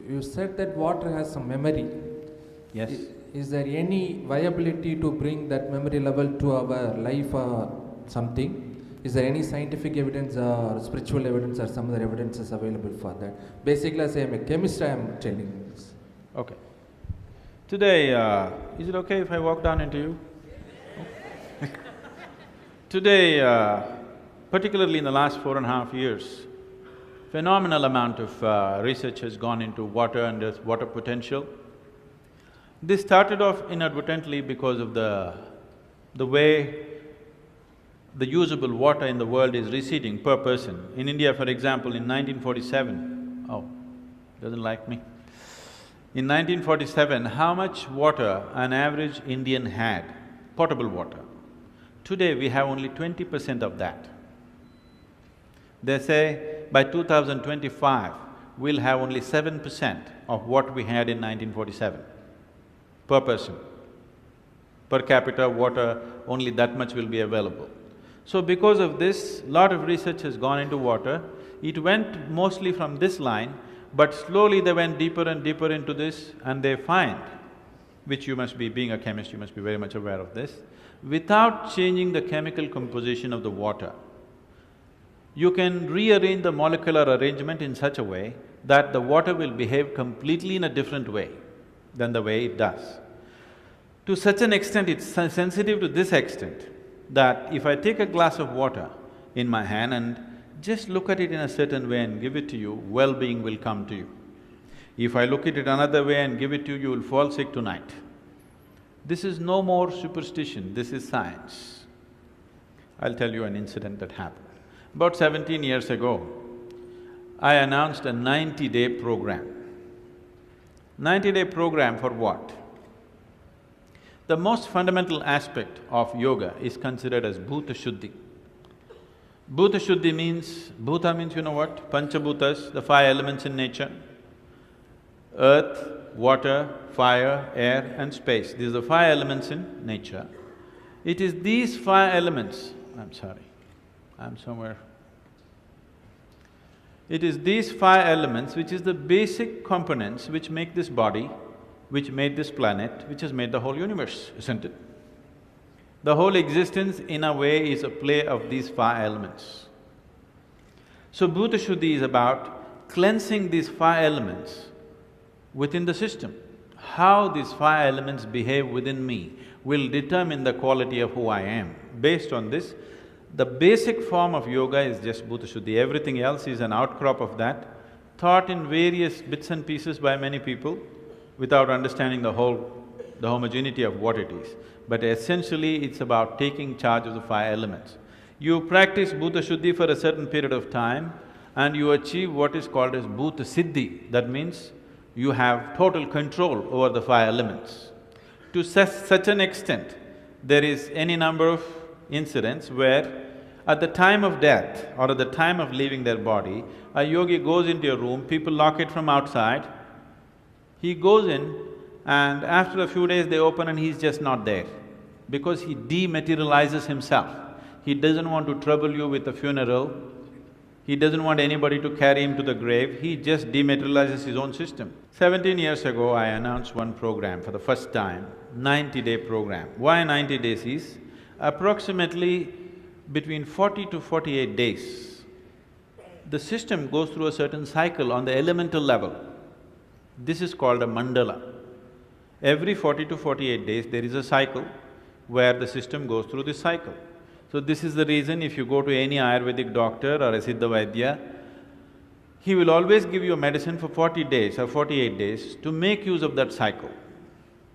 you said that water has some memory. Yes. Is there any viability to bring that memory level to our life or something? Is there any scientific evidence or spiritual evidence or some other evidences available for that? Basically, as I am a chemist, I am telling this. Okay. Today, is it okay if I walk down into you? Today, particularly in the last 4.5 years, phenomenal amount of research has gone into water and its water potential. This started off inadvertently because of the way the usable water in the world is receding per person. In India, for example, in 1947, doesn't like me. In 1947, how much water an average Indian had, potable water? Today, we have only 20% of that. They say by 2025, we'll have only 7% of what we had in 1947 per person. Per capita water, only that much will be available. So because of this, lot of research has gone into water. It went mostly from this line, but slowly they went deeper and deeper into this, and they find, which you must be… being a chemist, you must be very much aware of this, without changing the chemical composition of the water, you can rearrange the molecular arrangement in such a way that the water will behave completely in a different way than the way it does. To such an extent, it's sensitive to this extent that if I take a glass of water in my hand and just look at it in a certain way and give it to you, well-being will come to you. If I look at it another way and give it to you, you will fall sick tonight. This is no more superstition, this is science. I'll tell you an incident that happened. About 17 years ago, I announced a 90-day program. 90-day program for what? The most fundamental aspect of yoga is considered as Bhuta Shuddhi. Bhuta Shuddhi means… Bhuta means you know what? Panchabhutas, the five elements in nature: earth, water, fire, air and space. These are the five elements in nature. It is these five elements… I'm sorry, I'm somewhere… It is these five elements which is the basic components which make this body, which made this planet, which has made the whole universe, isn't it? The whole existence in a way is a play of these five elements. So Bhuta Shuddhi is about cleansing these five elements within the system. How these five elements behave within me will determine the quality of who I am. Based on this, the basic form of yoga is just Bhuta Shuddhi, everything else is an outcrop of that, taught in various bits and pieces by many people without understanding the homogeneity of what it is. But essentially, it's about taking charge of the five elements. You practice Bhuta Shuddhi for a certain period of time and you achieve what is called as Bhuta Siddhi. That means you have total control over the five elements. To such an extent, there is any number of incidents where at the time of death or at the time of leaving their body, a yogi goes into a room, people lock it from outside, he goes in and after a few days they open and he's just not there because he dematerializes himself. He doesn't want to trouble you with a funeral, he doesn't want anybody to carry him to the grave, he just dematerializes his own system. 17 years ago, I announced one program for the first time, 90-day program. Why 90 days is, approximately between 40 to 48 days, the system goes through a certain cycle on the elemental level. This is called a mandala. Every 40 to 48 days, there is a cycle where the system goes through this cycle. So this is the reason if you go to any Ayurvedic doctor or a Siddha Vaidya, he will always give you a medicine for 40 days or 48 days to make use of that cycle,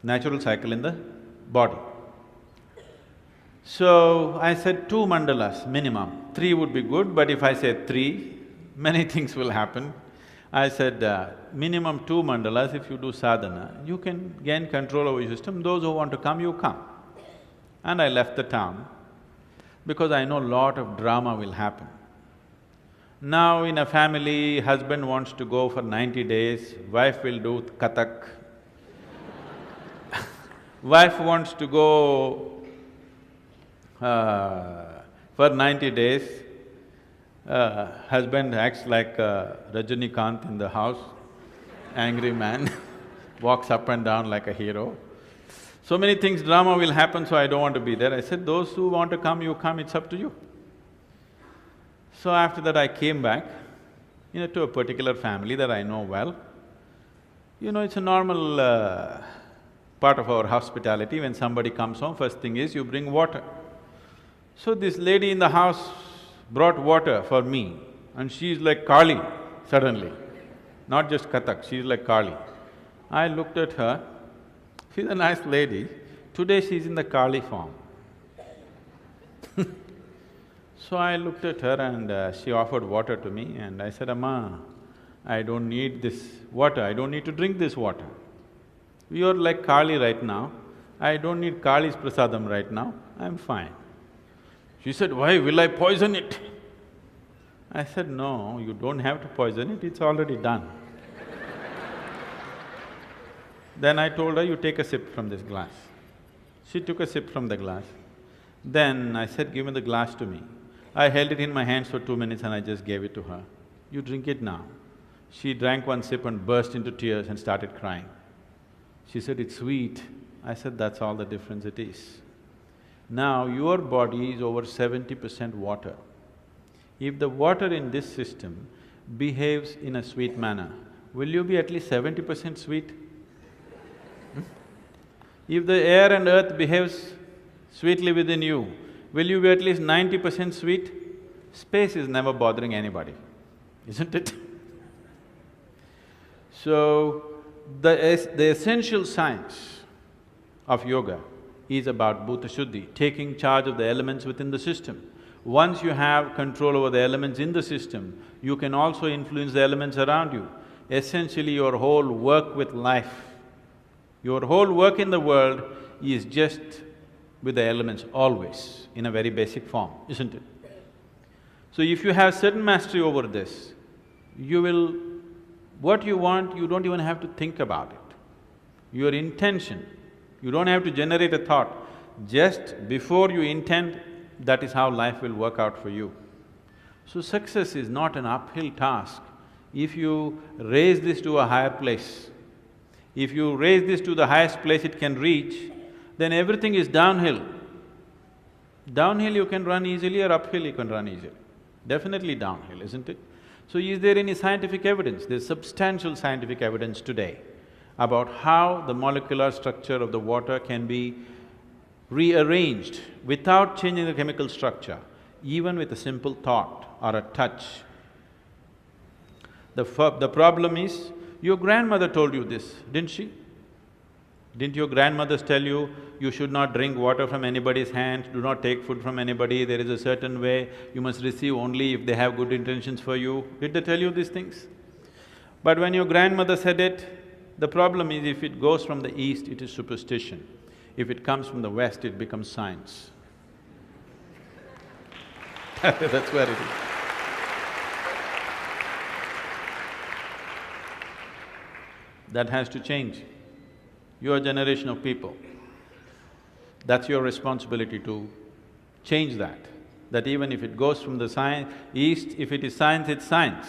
natural cycle in the body. So, I said 2 mandalas minimum, 3 would be good, but if I say 3, many things will happen. I said, minimum 2 mandalas, if you do sadhana, you can gain control over your system, those who want to come, you come. And I left the town because I know a lot of drama will happen. Now in a family, husband wants to go for 90 days, wife will do Kathak. Wife wants to go for 90 days, husband acts like Rajinikanth in the house. angry man, walks up and down like a hero. So many things, drama will happen, so I don't want to be there. I said, those who want to come, you come, it's up to you. So after that I came back, to a particular family that I know well. It's a normal part of our hospitality. When somebody comes home, first thing is you bring water. So this lady in the house brought water for me, and she's like Kali suddenly, not just Kathak, she's like Kali. I looked at her, she's a nice lady, today she's in the Kali form. So I looked at her and she offered water to me and I said, Amma, I don't need this water, I don't need to drink this water. You're like Kali right now, I don't need Kali's prasadam right now, I'm fine. She said, why, will I poison it? I said, no, you don't have to poison it, it's already done. Then I told her, you take a sip from this glass. She took a sip from the glass. Then I said, give me the glass to me. I held it in my hands for 2 minutes and I just gave it to her. You drink it now. She drank one sip and burst into tears and started crying. She said, it's sweet. I said, that's all the difference it is. Now, your body is over 70% water. If the water in this system behaves in a sweet manner, will you be at least 70% sweet? If the air and earth behaves sweetly within you, will you be at least 90% sweet? Space is never bothering anybody, isn't it? So, the essential science of yoga is about bhuta shuddhi, taking charge of the elements within the system. Once you have control over the elements in the system, you can also influence the elements around you. Essentially, your whole work with life, your whole work in the world is just with the elements always, in a very basic form, isn't it? So if you have certain mastery over this, you will… what you want, you don't even have to think about it. Your intention, you don't have to generate a thought. Just before you intend, that is how life will work out for you. So success is not an uphill task. If you raise this to a higher place, if you raise this to the highest place it can reach, then everything is downhill. Downhill you can run easily or uphill you can run easily. Definitely downhill, isn't it? So is there any scientific evidence? There's substantial scientific evidence today about how the molecular structure of the water can be rearranged without changing the chemical structure, even with a simple thought or a touch. The problem is, your grandmother told you this, didn't she? Didn't your grandmothers tell you, you should not drink water from anybody's hand, do not take food from anybody, there is a certain way, you must receive only if they have good intentions for you? Did they tell you these things? But when your grandmother said it, the problem is if it goes from the east, it is superstition. If it comes from the west, it becomes science. That's where it is. That has to change. Your generation of people, that's your responsibility to change that. That even if it goes from the east, if it is science, it's science.